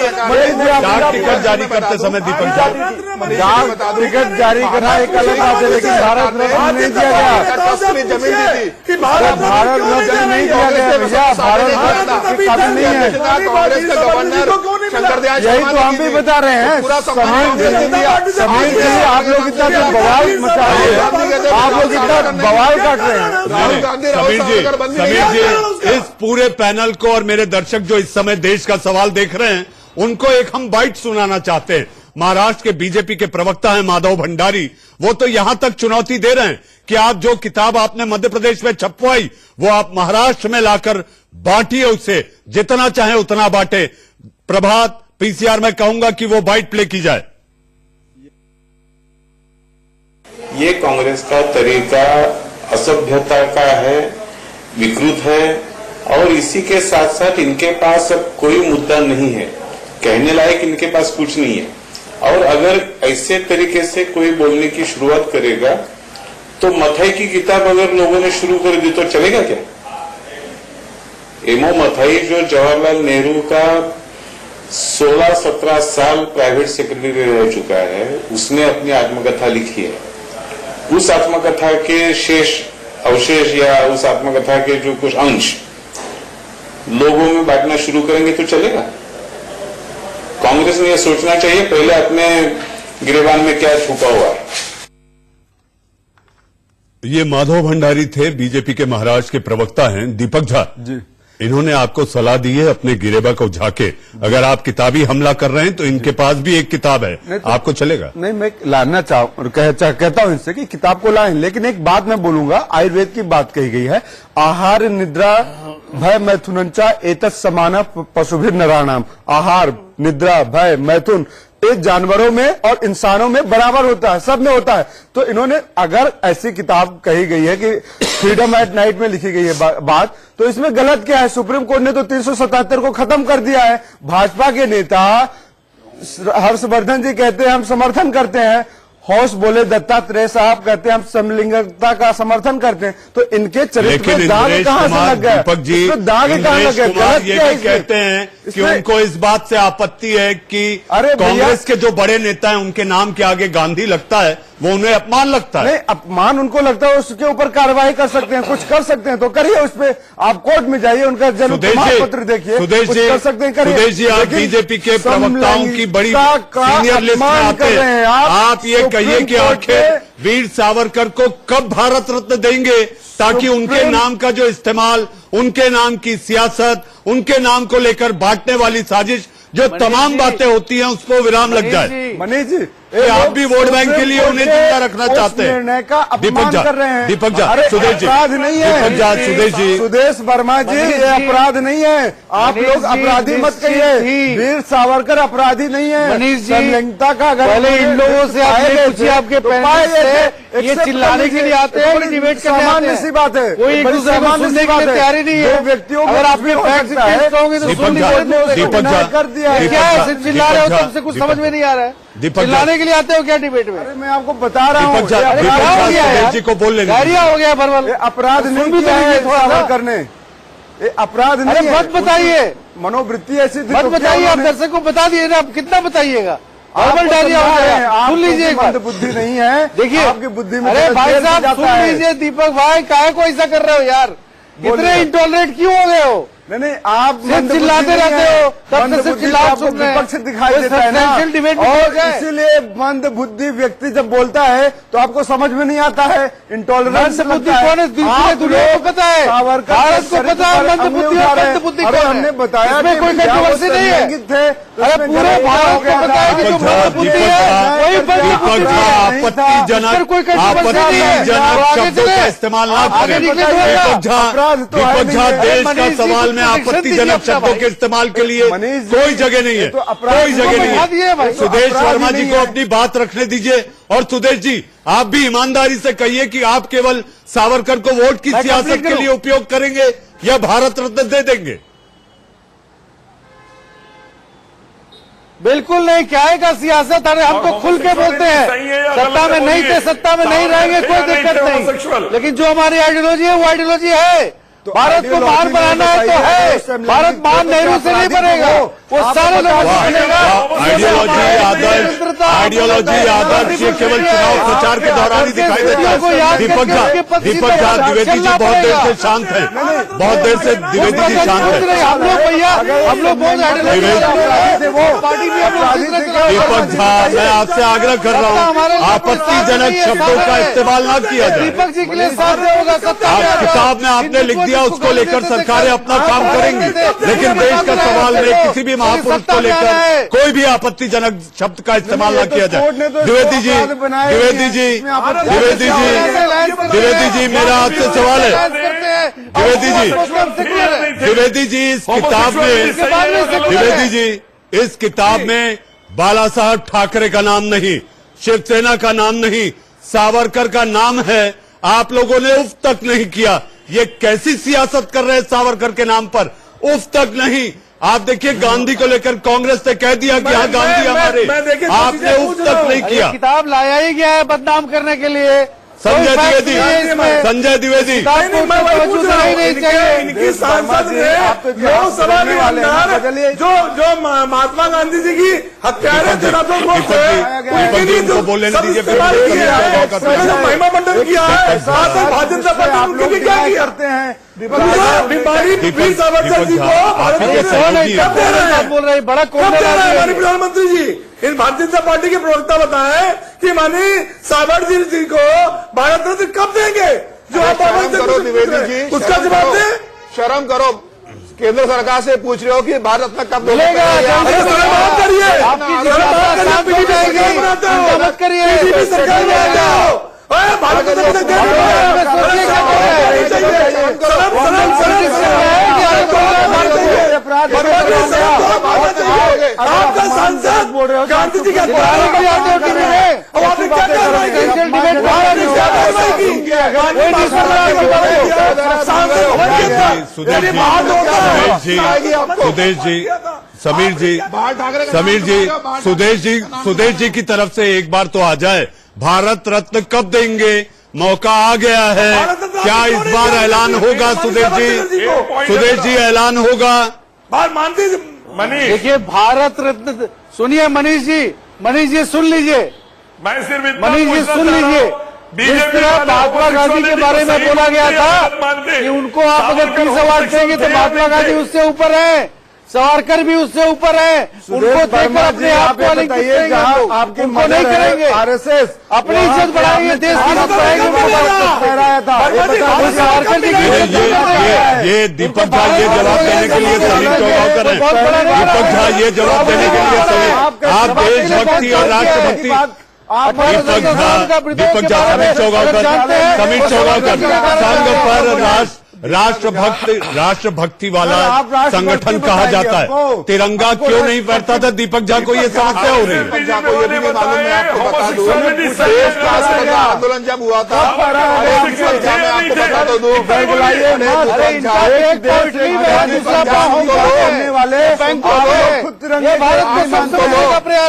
डाक टिकट जारी करते समय दीपक जी, डाक टिकट जारी करना एक अलग बात है, लेकिन भारत रत्न नहीं दिया गया। भारत रत्न नहीं दिया गया भैया, भारत रत्न की काबिल नहीं है। कांग्रेस के गवर्नर शंकरदयाल यही तो हम भी बता रहे हैं। समीर जी आप लोग इतना बवाल मचा रहे हैं, आप लोग इतना बवाल काट रहे हैं। समीर जी, इस पूरे पैनल को और मेरे दर्शक जो इस समय देश का सवाल देख रहे हैं, उनको एक हम बाइट सुनाना चाहते हैं। महाराष्ट्र के बीजेपी के प्रवक्ता हैं माधव भंडारी, वो तो यहां तक चुनौती दे रहे हैं कि आप जो किताब आपने मध्य प्रदेश में छपवाई वो आप महाराष्ट्र में लाकर बांटिए, उससे जितना चाहे उतना बांटे। प्रभात पीसीआर में कहूंगा कि वो बाइट प्ले की जाए। ये कांग्रेस का तरीका असभ्यता का है, विकृत है और इसी के साथ साथ इनके पास अब कोई मुद्दा नहीं है, कहने लायक इनके पास कुछ नहीं है। और अगर ऐसे तरीके से कोई बोलने की शुरुआत करेगा तो मथाई की किताब अगर लोगों ने शुरू कर दी तो चलेगा क्या? एमओ मथाई जो जवाहरलाल नेहरू का 16-17 साल प्राइवेट सेक्रेटरी रह चुका है, उसने अपनी आत्मकथा लिखी है। उस आत्मकथा के अवशेष या उस आत्मकथा के जो कुछ अंश लोगों में बांटना शुरू करेंगे तो चलेगा? कांग्रेस ने यह सोचना चाहिए पहले अपने गिरेबान में क्या छुपा हुआ है। ये माधव भंडारी थे, बीजेपी के महाराष्ट्र के प्रवक्ता हैं। दीपक झा जी, इन्होंने आपको सलाह दी है अपने गिरेबा को झाके, अगर आप किताबी हमला कर रहे हैं तो इनके पास भी एक किताब है, तो आपको चलेगा? नहीं, मैं लाना कहता हूं इनसे कि किताब को लाएं, लेकिन एक बात मैं बोलूंगा, आयुर्वेद की बात कही गई है, आहार निद्रा भय मैथुनंचा एतत् समाना पशुभिर नराणाम। आहार, निद्रा, भय, मैथुन ये जानवरों में और इंसानों में बराबर होता है, सब में होता है। तो इन्होंने अगर ऐसी किताब कही गई है कि फ्रीडम एट नाइट में लिखी गई है बात, तो इसमें गलत क्या है? सुप्रीम कोर्ट ने तो 377 को खत्म कर दिया है। भाजपा के नेता हर्षवर्धन जी कहते हैं हम समर्थन करते हैं, होश बोले दत्तात्रेय साहब कहते हैं हम समलिंगता का समर्थन करते हैं। तो इनके चरित्र में दाग कहां से लग गया? दीपक जी, दाग कहां लग गया? ये भी कहते हैं कि उनको इस बात से आपत्ति है कि कांग्रेस के जो बड़े नेता हैं उनके नाम के आगे गांधी लगता है, वो उन्हें अपमान लगता है। नहीं, अपमान उनको लगता है, उसके ऊपर कार्रवाई कर सकते हैं, कुछ कर सकते हैं तो करिए। उस पर आप कोर्ट में जाइए, उनका जन्म प्रमाण पत्र देखिए, सुदेश जी कर सकते हैं, करिए। सुदेश जी, आप बीजेपी के प्रवक्ताओं की बड़ी सीनियर लिस्ट में आते हैं, आप ये कहिए कि आखिर वीर सावरकर को कब भारत रत्न देंगे, ताकि उनके नाम का जो इस्तेमाल, उनके नाम की सियासत, उनके नाम को लेकर बांटने वाली साजिश, जो तमाम बातें होती हैं, उसको विराम लग जाए। मनीष जी, आप भी वोट बैंक के लिए उन्हें जिंदा रखना चाहते हैं। निर्णय का अपमान कर रहे हैं। दीपक झा, सुदेश जी, अपराध नहीं है। दीपक झा, सुदेश जी, सुदेश वर्मा जी, ये अपराध नहीं है। आप लोग अपराधी मत कहिए, वीर सावरकर अपराधी नहीं है। मनीष जी, समलिंगता का अगर पहले इन लोगों से आपने पूछिए, आपके पैनल से ये चिल्लाने के लिए आते हैं, डिबेट करने आते हैं। सामान्य सी बात है, कोई एक दूसरे को सुनने के लिए तैयारी नहीं है। व्यक्तियों अगर आपके फैक्ट कहोगे तो सुन लीजिए। दीपक झा, कर दिया क्या है? चिल्ला रहे हो, तुमसे कुछ समझ में नहीं आ रहा है। चिल्लाने के लिए आते हो क्या डिबेट में? अरे मैं आपको बता रहा हूँ, जी को बोल लेंगे, गारिया हो गया भरवल। अपराध नहीं किया है सावरकर ने, अपराध नहीं है। मत बताइए, मनोवृत्ति ऐसी थी, मत बताइए। आप दर्शक को बता दिए ना, आप कितना बताइएगा? नॉर्मल डायरिया हो गया, सुन लीजिए। मंद बुद्धि नहीं है, देखिए आपकी बुद्धि में। अरे भाई साहब सुन लीजिए, दीपक भाई काहे को ऐसा कर रहे हो यार? इतने इंटॉलरेट क्यों हो गए हो? नहीं, आप चिल्लाते रहते हो, तब से सिर्फ चिल्लाओ सुन रहे हैं। विपक्ष दिखाई देता है ना, और इसीलिए मंद बुद्धि व्यक्ति जब बोलता है तो आपको समझ में नहीं आता है। इंटॉलरेंस बुद्धि कौन है? दुनिया को पता है, भारत को पता है मंद बुद्धि और मंद बुद्धि कौन है। हमने बताया कोई कंट्रोवर्सी नहीं है। थे, अरे पूरे भारत को पता है कि जो मंद बुद्धि है वही मंद बुद्धि है। आपत्तिजनक कोई कंट्रोवर्सी नहीं है। शब्दों का इस्तेमाल ना करें। दीपक झा, देश का सवाल में आपत्तिजनक शब्दों के इस्तेमाल के लिए कोई जगह नहीं है, कोई जगह नहीं है। सुदेश वर्मा जी को अपनी बात रखने दीजिए। और सुदेश जी, आप भी ईमानदारी से कहिए कि आप केवल सावरकर को वोट की सियासत के लिए उपयोग करेंगे या भारत रत्न दे देंगे? बिल्कुल नहीं, क्या है का सियासत? अरे हम तो खुल के बोलते हैं, सत्ता में नहीं थे, सत्ता में नहीं रहेंगे, कोई दिक्कत नहीं। लेकिन जो हमारी आइडियोलॉजी है वो आइडियोलॉजी है। भारत को महान बनाना है तो है, भारत महान नेहरू से नहीं बनेगा, वो सारे लोगों से बनेगा। आइडियोलॉजी आदर्श ये केवल चुनाव प्रचार के दौरान ही दिखाई देता है। दीपक झा, द्विवेदी जी बहुत देर से शांत है, बहुत देर से द्विवेदी जी शांत है। हम लोग भैया, हम लोग बहुत दीपक झा, मैं आपसे आग्रह कर रहा हूँ, आपत्तिजनक शब्दों का इस्तेमाल ना किया जाए। दीपक जी के लिए सामने होगा सत्ता। किताब में आपने लिख दिया, उसको लेकर सरकारें अपना काम करेंगी, लेकिन देश का सवाल में किसी भी महापुरुष को लेकर कोई भी आपत्तिजनक शब्द का इस्तेमाल न किया जाए। द्विवेदी जी, द्विवेदी जी, द्विवेदी जी, द्विवेदी जी, मेरा आपसे सवाल है। द्विवेदी जी, द्विवेदी जी, इस किताब में, द्विवेदी जी, इस किताब में बाला साहब ठाकरे का नाम नहीं, शिवसेना का नाम नहीं, सावरकर का नाम है, आप लोगों ने उफ तक नहीं किया। ये कैसी सियासत कर रहे हैं सावरकर के नाम पर, उफ तक नहीं। आप देखिए गांधी को लेकर कांग्रेस ने कह दिया कि हाँ गांधी हमारे, आपने उफ तक नहीं किया। किताब लाया ही गया है बदनाम करने के लिए। संजय द्विवेदी, संजय द्विवेदी इनकी सांसद ने लोकसभा के अंदर जो महात्मा गांधी जी की हत्यारे बोलने दीजिए, महिमा मंडन किया है, भारतीय जनता पार्टी उनके लिए क्या करते हैं? बीमारी वीर सावरकर जी को बोल रहे बड़ा हमारे प्रधानमंत्री जी, इन भारतीय जनता पार्टी के प्रवक्ता बताए कि मानी सावरकर जी को भारत रत्न कब देंगे? जो आप द्विवेदी जी उसका जवाब दें। शर्म करो, केंद्र सरकार से पूछ रहे हो कि भारत रत्न कब मिलेगा? मत करिए, सरकार में आ जाओ। भारत आपका सांसद गांधी जी का सुदेश जी, सुदेश जी की तरफ से एक बार तो आ जाए, भारत रत्न कब देंगे? मौका आ गया है, क्या इस बार ऐलान होगा? सुदेश जी ऐलान होगा? देखिए भारत रत्न, सुनिए मनीष जी सुन लीजिए, मनीष जी सुन लीजिए। जिस तरह महात्मा गांधी के बारे में बोला गया था कि उनको आप अगर 30 अवार्ड देंगे तो महात्मा गांधी उससे ऊपर है, सावरकर भी उससे ऊपर है, उनको देखकर अपने आप को नहीं करेंगे, आरएसएस अपनी इज्जत बढ़ाएंगे, देश की इज्जत बढ़ाएंगे। ये दीपक झा ये जवाब देने के लिए समीर चौगांवकर हैं। दीपक झा ये जवाब देने के लिए समीर, आप देशभक्ति और राष्ट्रभक्ति, दीपक झा समीर चौगांवकर संघ पर राष्ट्रभक्ति वाला संगठन कहा जाता है, तिरंगा क्यों नहीं फहरता था? दीपक झा को ये समस्या हो रही है। दीपक झा को ये भी नहीं मालूम, मैं आपको बता दूं, देश का आंदोलन जब हुआ था, मैं आपको बता दो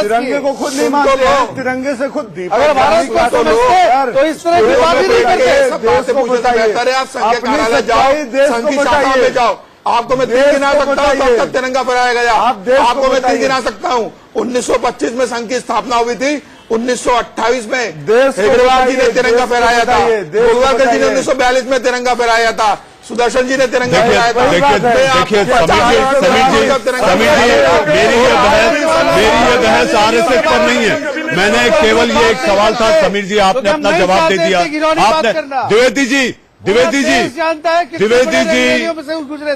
तिरंगे को खुद नहीं मानते, तिरंगे से खुद अगर भारत को समझते तो इस तरह की बात ही नहीं करते। बेहतर है आप संघ कार्यालय जाओ, संघ की शाखा में जाओ, आपको मैं 3 गिना सकता हूँ तब तक तिरंगा फहराया गया। आपको मैं 3 गिना सकता हूँ। 1925 में संघ की स्थापना हुई थी, 1928 में हेगड़ेवार जी ने तिरंगा फहराया था, गोलवालकर जी ने 1942 में तिरंगा फहराया था, सुदर्शन जी ने तिरंगा फहराया था। देखिए मेरी ये बहस आरएसएस पर नहीं है, मैंने केवल ये एक सवाल था। समीर जी आपने अपना जवाब दे दिया। आपने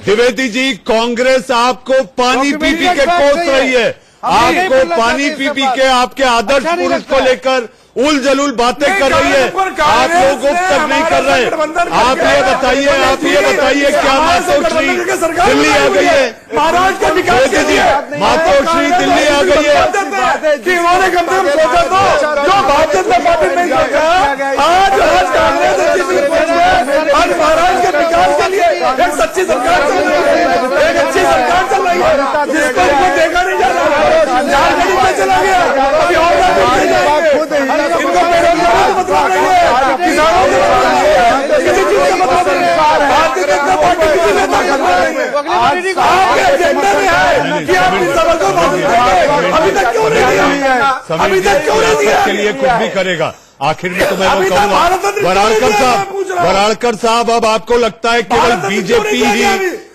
द्विवेदी जी कांग्रेस आपको पानी पी पी के कोस रही है, आपको पानी पी पी के आपके आदर्श पुरुष को लेकर उल जलूल बातें कर रही है, आप लोग तक नहीं कर रहे। आप ये बताइए क्या मातोश्री दिल्ली आ गई है? महाराष्ट्र का विकास के लिए मातोश्री दिल्ली आ गई है कि उन्होंने कम से कम सोचा तो जो भारतीय जनता पार्टी नहीं सोचा, आज कांग्रेस आज महाराष्ट्र के विकास के लिए एक सच्ची सरकार चल रही है, एक अच्छी सरकार चल रही है, जिसको इनको देखा नहीं जा रहा। झारखंड में चला गया, अभी और इनको बेरोजगारी तो मतलब नहीं है, किसानों को किसी चीज का मतलब नहीं है। भारतीय जनता पार्टी किसी नेता का आपके एजेंडा में है कि आप इस सवाल को अभी तक क्यों नहीं दिया? अभी तक क्यों नहीं दिया? के लिए कुछ भी करेगा। आखिर में तो मैं वो कहूँगा, वराड़कर साहब, अब आपको लगता है केवल बीजेपी ही,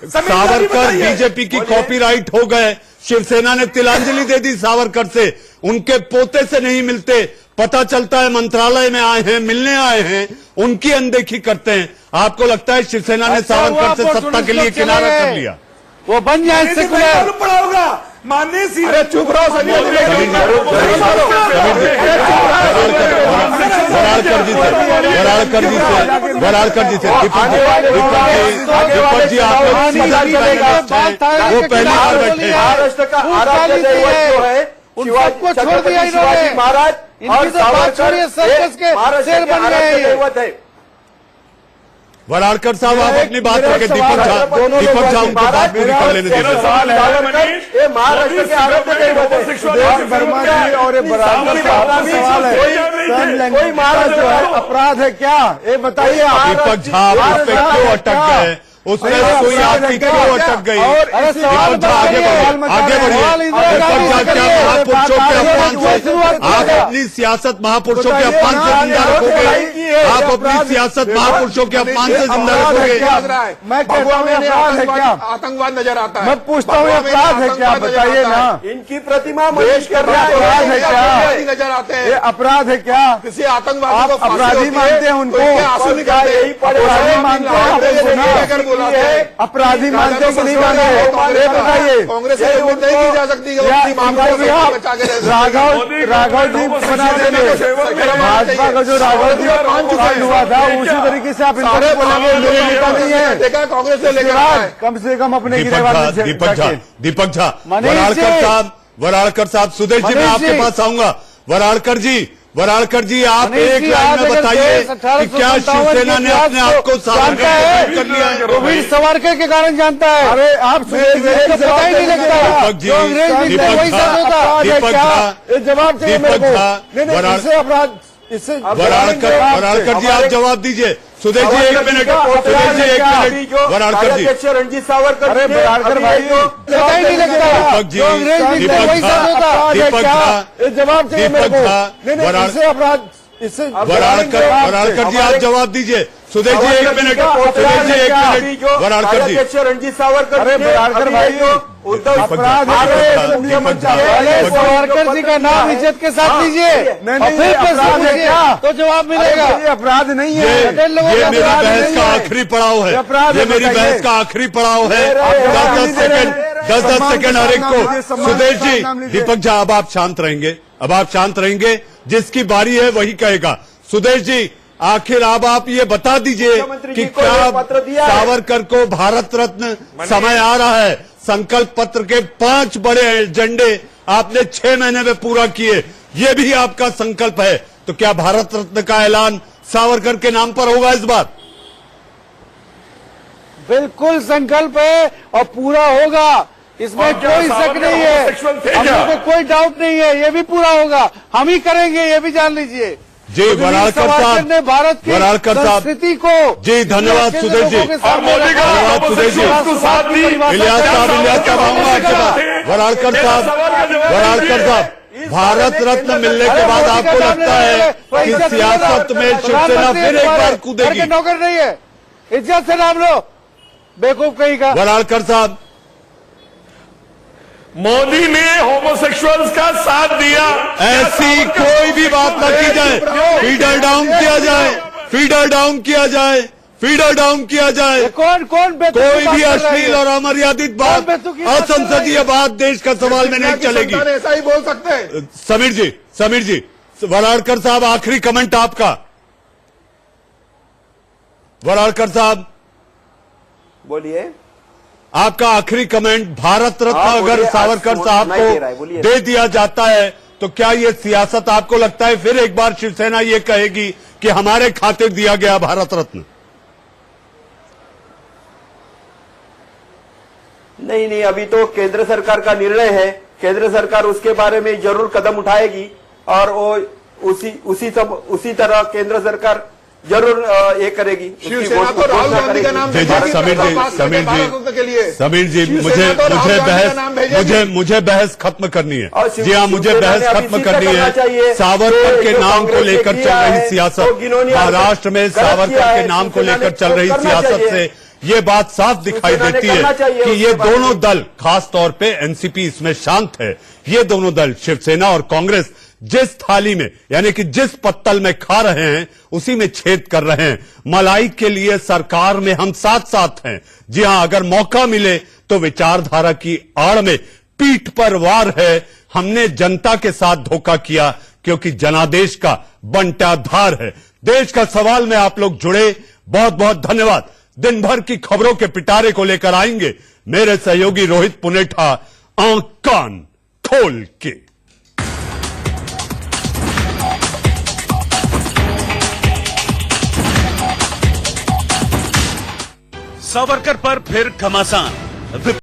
सावरकर बीजेपी की कॉपीराइट हो गए? शिवसेना ने तिलांजलि दे दी सावरकर से, उनके पोते से नहीं मिलते, पता चलता है मंत्रालय में आए हैं, मिलने आए हैं, उनकी अनदेखी करते हैं। आपको लगता है शिवसेना ने सावरकर से सत्ता के लिए किनारा कर लिया? वो बन जाए सेकुलर पड़ा होगा माननीय सी। अरे चुप रहो वराड़कर जी से दीपक जी आप वो पहली बार बैठे। महाराष्ट्र का आराध्य दैवत जो है उनको छोड़ दिया इन्होंने। महाराज इनकी तो बात छोड़िए, सर्कस के शेर बन गए हैं। वराड़कर साहब आप अपनी बात रखें, दीपक झा उनको बात पूरी कर लेने दीजिए। ये महाराष्ट्र के आरोप वर्मा जी और वराड़कर साहब का सवाल है, कोई महाराष्ट्र जो है अपराध है क्या, ये बताइए आप। दीपक झा उस पे क्यों अटक गए, उसमें कोई आपकी क्यों अटक गई? दीपक झा आगे बढ़िए। दीपक झा क्या महापुरुषों के अपमान से आप अपनी सियासत महापुरुषों के अपमान से जिंदा रखोगे? आप अपनी सियासत महापुरुषों के अपमान से जिंदा रखोगे? मैं कहता हूँ अपराध है क्या, आतंकवाद नजर आता है। मैं पूछता हूँ अपराध है क्या, बताइए ना। इनकी प्रतिमा पेश कर रहा है, अपराध है क्या, नजर आते हैं। ये अपराध है क्या? किसी आतंकवादी आप अपराधी मानते हैं उनको? यही अपराधी मानते हैं? अपराधी मानते हैं कि नहीं मानते? ये बताइए। कांग्रेस से वोट नहीं की जा सकती, राघव जी बना देंगे। भाजपा का जो राघव जी हुआ था उसी तरीके से आप इनको बोलेंगे मेरे नेता नहीं है। देखा कांग्रेस से लेकर कम से कम अपने गिरेबाज दीपक झा, वराड़कर साहब, सुदेश जी मैं आपके पास आऊंगा। वराड़कर जी आप एक लाइन में बताइए कि क्या शिवसेना ने अपने आप को सावरकर कर लिया है? वीर सावरकर के कारण जानता है। अरे आप पता ही नहीं लगता। जवाब चाहिए मेरे को। इससे अपराध, इससे वराड़कर जी आप जवाब दीजिए। सुदेश जी एक मिनट, वराड़कर जी। रणजीत सावरकर, अरे वराड़कर भाई पता ही नहीं लगता। दीपक झा जवाब चाहिए मेरे को। इससे अपराध, इससे वराड़कर जी आप जवाब दीजिए। सुदेश जी एक मिनट, वराड़कर जी। रणजीत सावरकर, अरे वराड़कर भाई अपराध सावरकर जी का नाम इज्जत के साथ लीजिए, अपराध है क्या तो जवाब मिलेगा। ये अपराध नहीं है, ये मेरी बहस का आखिरी पड़ाव है, ये मेरी बहस का आखिरी पड़ाव है। 10 सेकंड हर एक को। सुदेश जी, दीपक झा अब आप शांत रहेंगे, जिसकी बारी है वही कहेगा। सुदेश जी आखिर अब आप ये बता दीजिए कि क्या सावरकर को भारत रत्न समय आ रहा है? संकल्प पत्र के 5 बड़े एजेंडे आपने 6 महीने में पूरा किए, ये भी आपका संकल्प है, तो क्या भारत रत्न का ऐलान सावरकर के नाम पर होगा इस बार? बिल्कुल संकल्प है और पूरा होगा, इसमें कोई शक नहीं है, हम लोगों को कोई डाउट नहीं है, ये भी पूरा होगा, हम ही करेंगे, ये भी जान लीजिए। जी वराड़कर साहब ने भारत की संस्कृति को जी धन्यवाद सुदेश जी, धन्यवाद सुदेश जी। इलियास साहब आऊंगा आपके पास। वराड़कर साहब, भारत रत्न मिलने के बाद आपको लगता है कि सियासत में शिवसेना फिर एक बार कूदेगी? नौकर नहीं है, इज्जत से नाम लो, बेवकूफ कहीं का। वराड़कर साहब, मोदी ने होमोसेक्सुअल्स का साथ दिया, ऐसी कोई भी बात न की जाए, फीडर डाउन किया जाए, कौन कोई भी अश्लील और अमर्यादित बात, असंसदीय बात देश का सवाल में नहीं चलेगी। ऐसा ही बोल सकते हैं। समीर जी, वराड़कर साहब आखिरी कमेंट आपका। वराड़कर साहब बोलिए, आपका आखिरी कमेंट। भारत रत्न अगर सावरकर साहब को दे दिया जाता है तो क्या ये सियासत आपको लगता है फिर एक बार शिवसेना ये कहेगी कि हमारे खातिर दिया गया भारत रत्न? नहीं, अभी तो केंद्र सरकार का निर्णय है, केंद्र सरकार उसके बारे में जरूर कदम उठाएगी और वो उसी तरह केंद्र सरकार जरूर ये करेगी। शिवसेना तो राहुल गांधी का नाम समीर जी मुझे बहस खत्म करनी है। जी हाँ, मुझे बहस खत्म करनी है। सावरकर के नाम को लेकर चल रही सियासत, महाराष्ट्र में सावरकर के नाम को लेकर चल रही सियासत से ये बात साफ दिखाई देती है कि ये दोनों दल, खास तौर पे एनसीपी इसमें शांत है, ये दोनों दल शिवसेना और कांग्रेस जिस थाली में यानी कि जिस पत्तल में खा रहे हैं उसी में छेद कर रहे हैं। मलाई के लिए सरकार में हम साथ साथ हैं। जी हां, अगर मौका मिले तो विचारधारा की आड़ में पीठ पर वार है। हमने जनता के साथ धोखा किया क्योंकि जनादेश का बंटाधार है। देश का सवाल में आप लोग जुड़े, बहुत बहुत धन्यवाद। दिन भर की खबरों के पिटारे को लेकर आएंगे मेरे सहयोगी रोहित पुनेठा, आंख कान खोल के। सावरकर पर फिर घमासान।